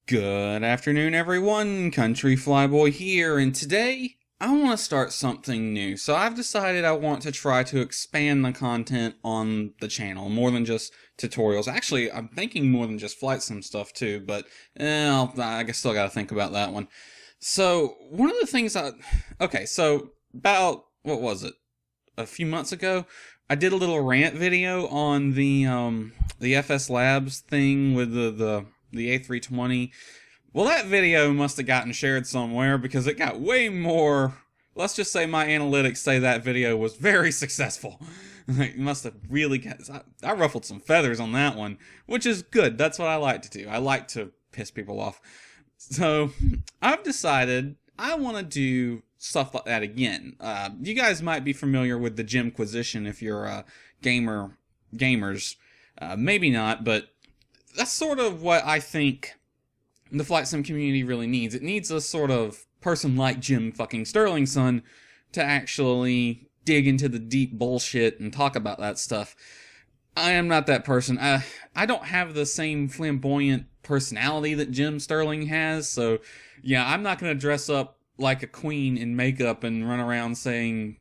Good afternoon, everyone. Country Flyboy here, and today I want to start something new. So I've decided I want to try to expand the content on the channel, more than just tutorials. Actually, I'm thinking more than just flight sim stuff too, but I guess still gotta think about that one. So one of the things so about, what was it? A few months ago, I did a little rant video on the FS Labs thing with the A320. Well, that video must have gotten shared somewhere because it got way more. Let's just say my analytics say that video was very successful. It must have really got. I ruffled some feathers on that one, which is good. That's what I like to do. I like to piss people off. So I've decided I want to do stuff like that again. You guys might be familiar with the Jimquisition if you're gamers. Maybe not, but that's sort of what I think the flight sim community really needs. It needs a sort of person like Jim fucking Sterlingson to actually dig into the deep bullshit and talk about that stuff. I am not that person. I don't have the same flamboyant personality that Jim Sterling has, so yeah, I'm not going to dress up like a queen in makeup and run around saying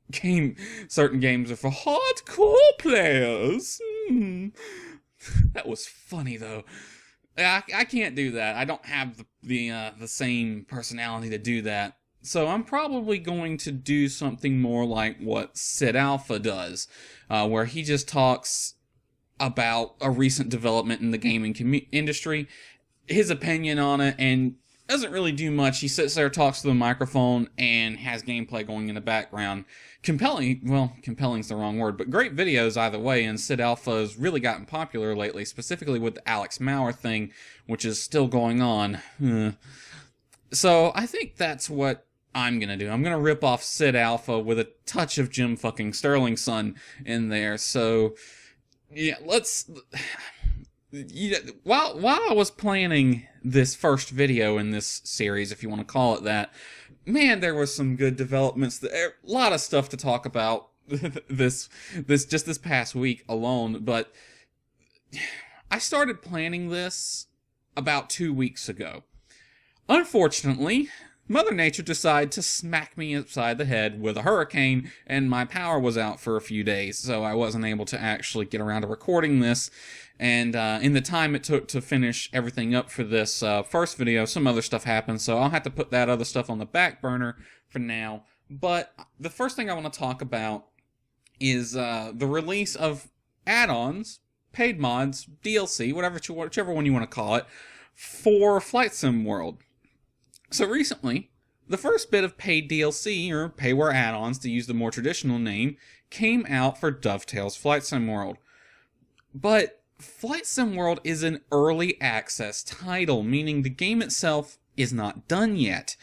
certain games are for hardcore players. That was funny though. I can't do that. I don't have the same personality to do that. So I'm probably going to do something more like what SidAlpha does, where he just talks about a recent development in the gaming industry, his opinion on it, and doesn't really do much. He sits there, talks to the microphone, and has gameplay going in the background. Compelling's the wrong word, but great videos either way, and SidAlpha has really gotten popular lately, specifically with the Alex Mauer thing, which is still going on. So I think that's what I'm gonna do. I'm gonna rip off SidAlpha with a touch of Jim fucking Sterlingson in there. So yeah, while I was planning this first video in this series, if you want to call it that, man, there was some good developments. A lot of stuff to talk about this past week alone. But I started planning this about 2 weeks ago. Unfortunately, Mother Nature decided to smack me upside the head with a hurricane, and my power was out for a few days, so I wasn't able to actually get around to recording this. And in the time it took to finish everything up for this first video, some other stuff happened, so I'll have to put that other stuff on the back burner for now. But the first thing I want to talk about is the release of add-ons, paid mods, DLC, whichever one you want to call it, for Flight Sim World. So recently, the first bit of paid DLC, or payware add-ons to use the more traditional name, came out for Dovetail's Flight Sim World. But Flight Sim World is an early access title, meaning the game itself is not done yet.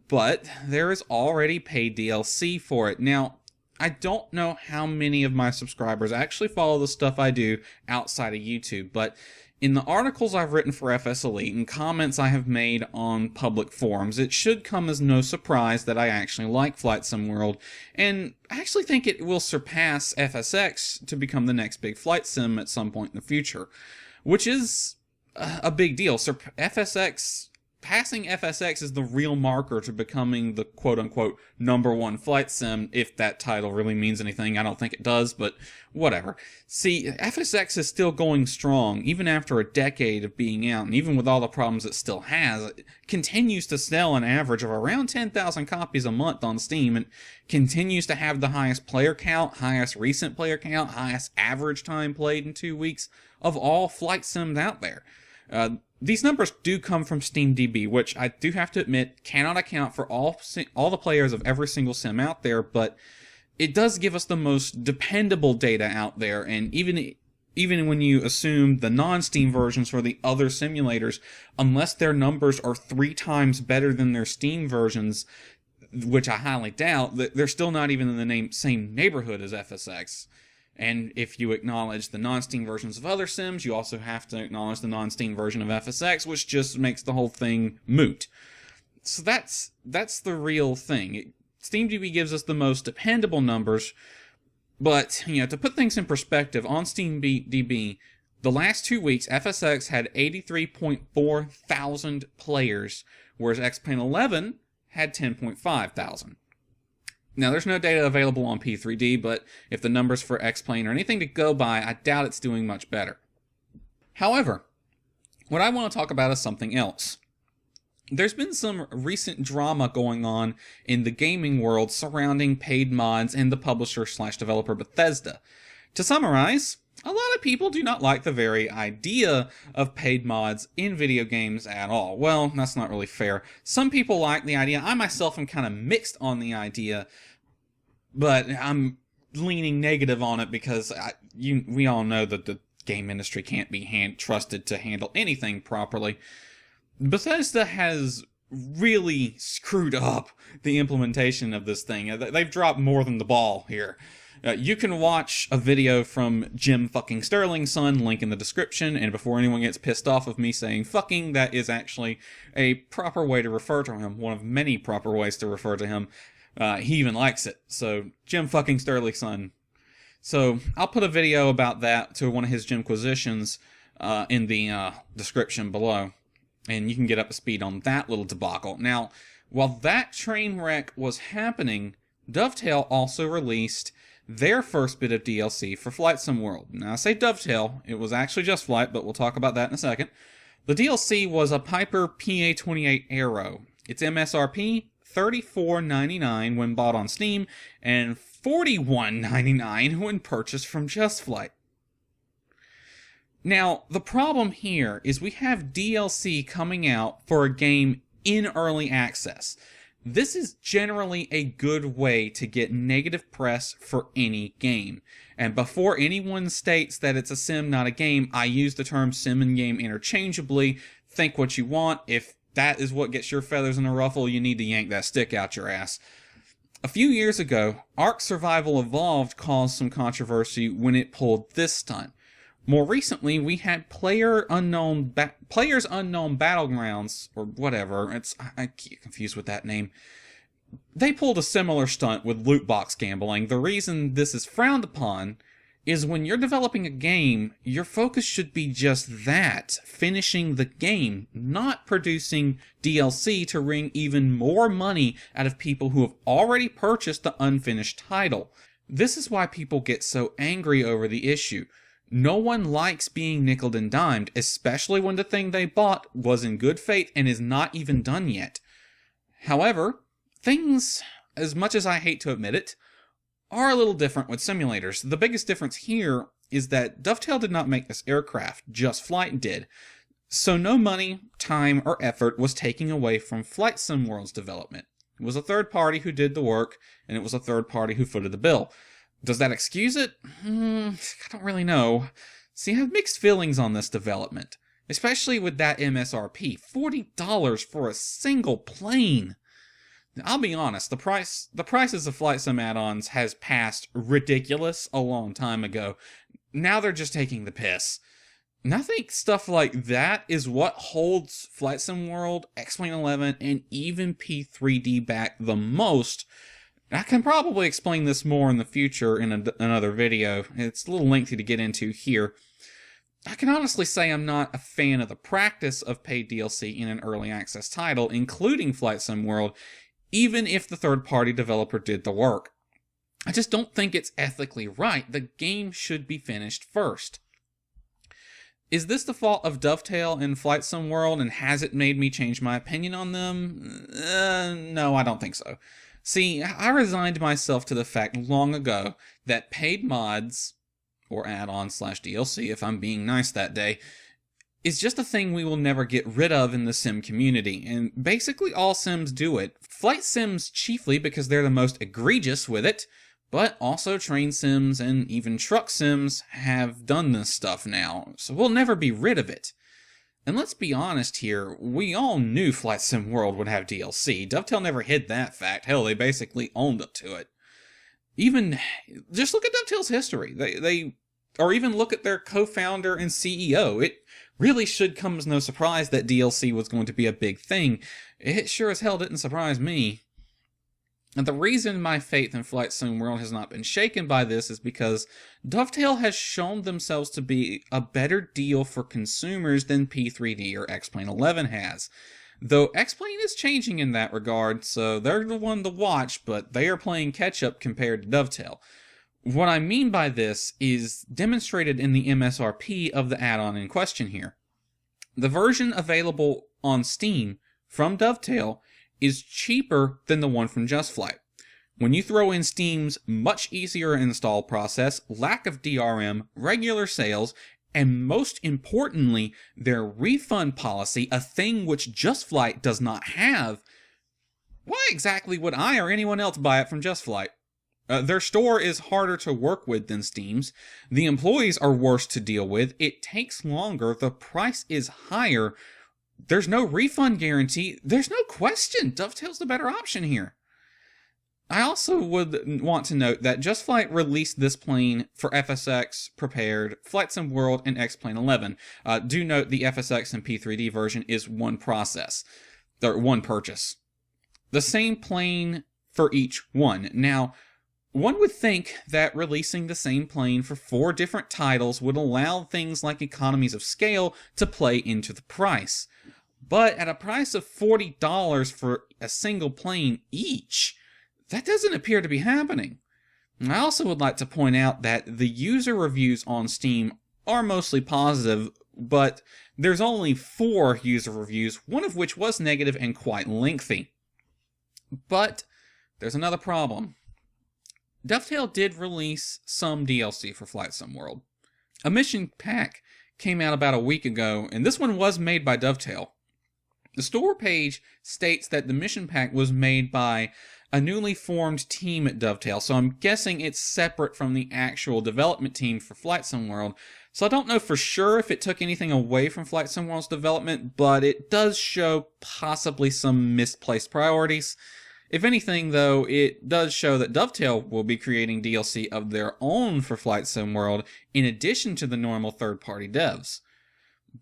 But there is already paid DLC for it. Now, I don't know how many of my subscribers actually follow the stuff I do outside of YouTube, but in the articles I've written for FS Elite and comments I have made on public forums, it should come as no surprise that I actually like Flight Sim World, and I actually think it will surpass FSX to become the next big flight sim at some point in the future, which is a big deal. So passing FSX is the real marker to becoming the quote-unquote #1 flight sim, if that title really means anything. I don't think it does, but whatever. See, FSX is still going strong, even after a decade of being out, and even with all the problems it still has, it continues to sell an average of around 10,000 copies a month on Steam, and continues to have the highest player count, highest recent player count, highest average time played in 2 weeks of all flight sims out there. These numbers do come from SteamDB, which I do have to admit cannot account for all the players of every single sim out there, but it does give us the most dependable data out there, and even when you assume the non-Steam versions for the other simulators, unless their numbers are 3 times better than their Steam versions, which I highly doubt, they're still not even in the same neighborhood as FSX. And if you acknowledge the non-Steam versions of other sims, you also have to acknowledge the non-Steam version of FSX, which just makes the whole thing moot. So that's the real thing. SteamDB gives us the most dependable numbers, but, to put things in perspective, on SteamDB, The last 2 weeks, FSX had 83.4 thousand players, whereas X-Plane 11 had 10.5 thousand. Now, there's no data available on P3D, but if the numbers for X-Plane are anything to go by, I doubt it's doing much better. However, what I want to talk about is something else. There's been some recent drama going on in the gaming world surrounding paid mods and the publisher/developer Bethesda. To summarize, a lot of people do not like the very idea of paid mods in video games at all. Well, that's not really fair. Some people like the idea. I myself am kind of mixed on the idea, but I'm leaning negative on it because we all know that the game industry can't be trusted to handle anything properly. Bethesda has really screwed up the implementation of this thing. They've dropped more than the ball here. You can watch a video from Jimquisition, link in the description, and before anyone gets pissed off of me saying fucking, that is actually a proper way to refer to him, one of many proper ways to refer to him. He even likes it. So, Jimquisition. So, I'll put a video about that to one of his Jimquisitions in the description below, and you can get up to speed on that little debacle. Now, while that train wreck was happening, Dovetail also released their first bit of DLC for Flight Sim World. Now, I say Dovetail, it was actually Just Flight, but we'll talk about that in a second. The DLC was a Piper PA-28 Aero. Its MSRP, $34.99 when bought on Steam, and $41.99 when purchased from Just Flight. Now, the problem here is we have DLC coming out for a game in early access. This is generally a good way to get negative press for any game. And before anyone states that it's a sim, not a game, I use the term sim and game interchangeably. Think what you want. If that is what gets your feathers in a ruffle, you need to yank that stick out your ass. A few years ago, Ark Survival Evolved caused some controversy when it pulled this stunt. More recently, we had Players Unknown Battlegrounds, or whatever. I get confused with that name. They pulled a similar stunt with loot box gambling. The reason this is frowned upon is when you're developing a game, your focus should be just that, finishing the game, not producing DLC to wring even more money out of people who have already purchased the unfinished title. This is why people get so angry over the issue. No one likes being nickeled and dimed, especially when the thing they bought was in good faith and is not even done yet. However, things, as much as I hate to admit it, are a little different with simulators. The biggest difference here is that Dovetail did not make this aircraft, Just Flight did. So no money, time, or effort was taken away from Flight Sim World's development. It was a third party who did the work, and it was a third party who footed the bill. Does that excuse it? I don't really know. See, I have mixed feelings on this development, especially with that MSRP, $40 for a single plane. I'll be honest, the prices of Flight Sim add-ons has passed ridiculous a long time ago. Now they're just taking the piss. And I think stuff like that is what holds Flight Sim World, X-Plane 11, and even P3D back the most. I can probably explain this more in the future in another video. It's a little lengthy to get into here. I can honestly say I'm not a fan of the practice of paid DLC in an early access title, including Flight Sim World, even if the third-party developer did the work. I just don't think it's ethically right. The game should be finished first. Is this the fault of Dovetail and Flight Sim World, and has it made me change my opinion on them? No, I don't think so. See, I resigned myself to the fact long ago that paid mods, or add-on/DLC if I'm being nice that day, is just a thing we will never get rid of in the sim community, and basically all sims do it. Flight sims chiefly because they're the most egregious with it, but also train sims and even truck sims have done this stuff now, so we'll never be rid of it. And let's be honest here, we all knew Flight Sim World would have DLC. Dovetail never hid that fact. Hell, they basically owned up to it. Even, just look at Dovetail's history. Or even look at their co-founder and CEO. It really should come as no surprise that DLC was going to be a big thing. It sure as hell didn't surprise me. And the reason my faith in Flight Sim World has not been shaken by this is because Dovetail has shown themselves to be a better deal for consumers than P3D or X-Plane 11 has. Though X-Plane is changing in that regard, so they're the one to watch, but they are playing catch-up compared to Dovetail. What I mean by this is demonstrated in the MSRP of the add-on in question here. The version available on Steam from Dovetail is cheaper than the one from Just Flight. When you throw in Steam's much easier install process, lack of DRM, regular sales, and most importantly, their refund policy, a thing which Just Flight does not have, why exactly would I or anyone else buy it from Just Flight? Their store is harder to work with than Steam's. The employees are worse to deal with. It takes longer. The price is higher. There's no refund guarantee. There's no question. Dovetail's the better option here. I also would want to note that Just Flight released this plane for FSX, Prepared, Flight Sim World, and X-Plane 11. Do note the FSX and P3D version is one process, or one purchase. The same plane for each one. Now, one would think that releasing the same plane for 4 different titles would allow things like economies of scale to play into the price. But at a price of $40 for a single plane each, that doesn't appear to be happening. I also would like to point out that the user reviews on Steam are mostly positive, but there's only 4 user reviews, one of which was negative and quite lengthy. But there's another problem. Dovetail did release some DLC for Flight Sim World. A mission pack came out about a week ago, and this one was made by Dovetail. The store page states that the mission pack was made by a newly formed team at Dovetail, so I'm guessing it's separate from the actual development team for Flight Sim World. So I don't know for sure if it took anything away from Flight Sim World's development, but it does show possibly some misplaced priorities. If anything, though, it does show that Dovetail will be creating DLC of their own for Flight Sim World in addition to the normal third-party devs.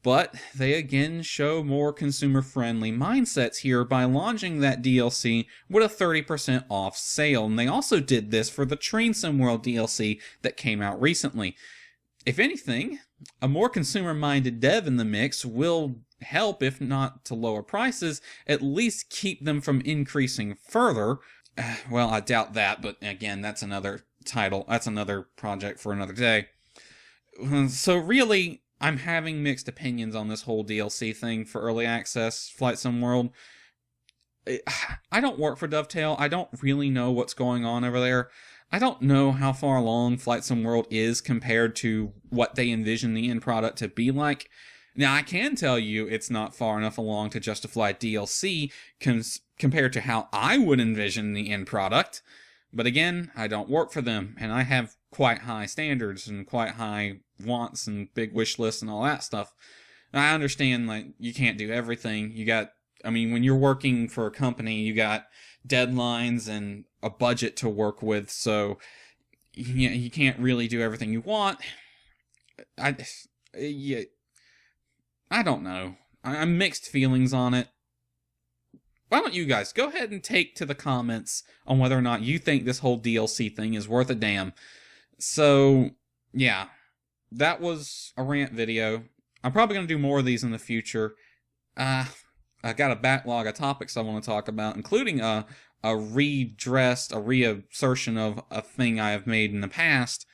But they again show more consumer-friendly mindsets here by launching that DLC with a 30% off sale, and they also did this for the Train Sim World DLC that came out recently. If anything, a more consumer-minded dev in the mix will help, if not to lower prices, at least keep them from increasing further. Well, I doubt that, but again, that's another title, that's another project for another day. So really, I'm having mixed opinions on this whole DLC thing for Early Access Flight Sim World. I don't work for Dovetail. I don't really know what's going on over there. I don't know how far along Flight Sim World is compared to what they envision the end product to be like. Now, I can tell you it's not far enough along to justify DLC compared to how I would envision the end product. But again, I don't work for them, and I have quite high standards and quite high wants and big wish lists and all that stuff. And I understand, like, you can't do everything. When you're working for a company, you got deadlines and a budget to work with, so you can't really do everything you want. I don't know. I'm mixed feelings on it. Why don't you guys go ahead and take to the comments on whether or not you think this whole DLC thing is worth a damn. So, yeah. That was a rant video. I'm probably going to do more of these in the future. I got a backlog of topics I want to talk about, including a reassertion of a thing I have made in the past.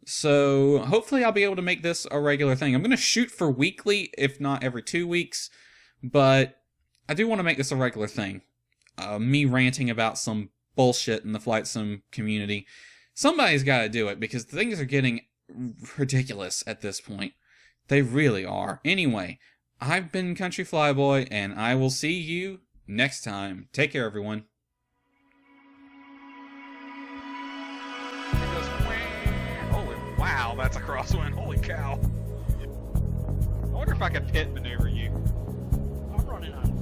So hopefully I'll be able to make this a regular thing. I'm going to shoot for weekly, if not every 2 weeks, but I do want to make this a regular thing. Me ranting about some bullshit in the Flight Sim community. Somebody's got to do it, because things are getting ridiculous at this point. They really are. Anyway, I've been Country Flyboy, and I will see you next time. Take care, everyone. Holy wow, that's a crosswind. Holy cow. I wonder if I can pit maneuver you. I'm running out.